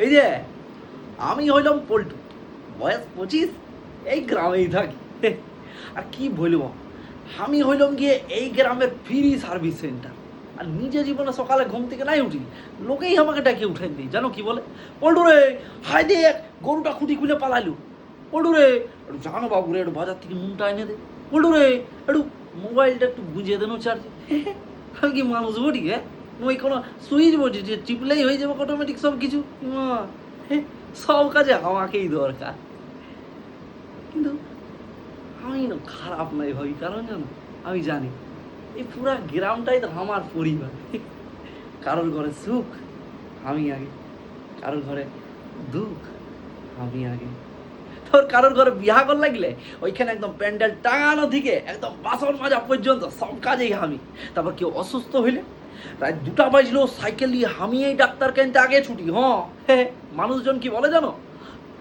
এই যে আমি হইলাম পল্টু, বয়স 25, এই গ্রামেই থাকি। আর কি বলবো, আমি হইলাম গিয়ে এই গ্রামের ফ্রি সার্ভিস সেন্টার। আর নিজে জীবনে সকালে ঘুম থেকে নাই উঠি, লোকেই আমাকে ডাকে উঠাই দিই। জানো কি বলে? পল্টু রে, হাই দেখ গরুটা খুঁটি খুলে পালাইলো। পল্টু রে, একটু জানো বাবু রে, একটু বাজার থেকে নুনটা এনে দে। পল্টু রে, একটু মোবাইলটা একটু গুঁজিয়ে দেনো চার্জে। আমি কি মানুষ বলি? হ্যাঁ, ওই কোনো সুইচ বলছি যে টিপলেই হয়ে যাবে অটোমেটিক সব কিছু? সব কাজে আমাকেই দরকার। কিন্তু আমি না খারাপ নাই ভাই, কারণ জানো আমি জানি এই পুরা গ্রামটাই তো আমার পরিবার। কারোর ঘরে সুখ আমি আগে, কারোর ঘরে দুঃখ আমি আগে। তোর কারোর ঘরে বিয়া কর লাগলে ওইখানে একদম প্যান্ডেল টাঙানো থেকে একদম বাসন মাজা পর্যন্ত সব কাজেই আমি। তারপর কেউ অসুস্থ হইলে রাত 2টা বাজলেও সাইকেল দিয়ে আমি এই ডাক্তার কেনতে আগে ছুটি। হ্যাঁ, মানুষজন কি বলে জানো,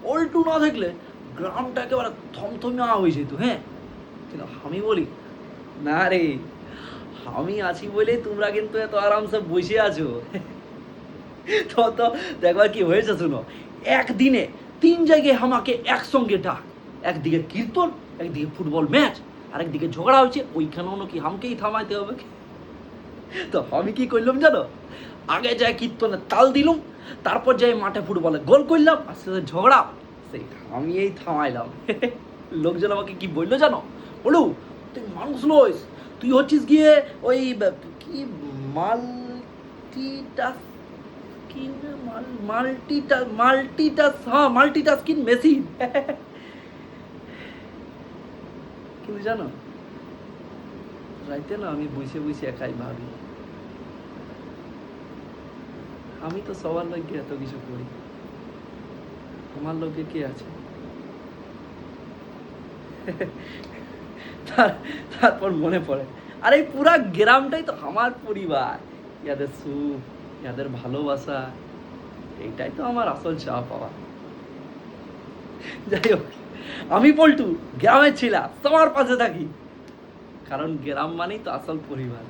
পল্টু না দেখলে গ্রামটা একেবারে থমথমা হয়ে যেত। হ্যাঁ, কিন্তু আমি বলি না রে, আমি আছি বলে তোমরা কিন্তু এত আরামসে বসে আছো। তো দেখবার কি হয়েছে শুনো, একদিনে 3 জায়গায় আমাকে একসঙ্গে ডাক। একদিকে কীর্তন, একদিকে ফুটবল ম্যাচ, আর একদিকে ঝগড়া হয়েছে, ওইখানেও নাকি আমাকেই থামাইতে হবে। তো আমি কি করলাম জানো, আগে যাই কীর্তনের তাল দিলাম, তারপর যাই মাঠে ফুটবলে গোল করলাম, আর সাথে ঝগড়া সেই আমি এই থামাইলাম। লোকজন আমাকে কি বললো জানো, বলু তুই মানুষ নইস, তুই হচ্ছিস গিয়ে ওই কি মাল্টিটাস্ক মাল্টিটাস্কিং মেশিন। কিন্তু জানো রাইতে না আমি বসে বসে একাই ভাবি, আমি তো সবার লোককে এত কিছু করি, আমার লোকে কে আছে? তারপর মনে পড়ে, আর এই পুরা গ্রামটাই তো আমার পরিবার। ইয়াদের সুখ, ইয়াদের ভালোবাসা, এইটাই তো আমার আসল চাওয়া পাওয়া। যাই হোক, আমি পল্টু গ্রামের ছিলাম, তোমার পাশে থাকি, কারণ গ্রাম মানেই তো আসল পরিবার।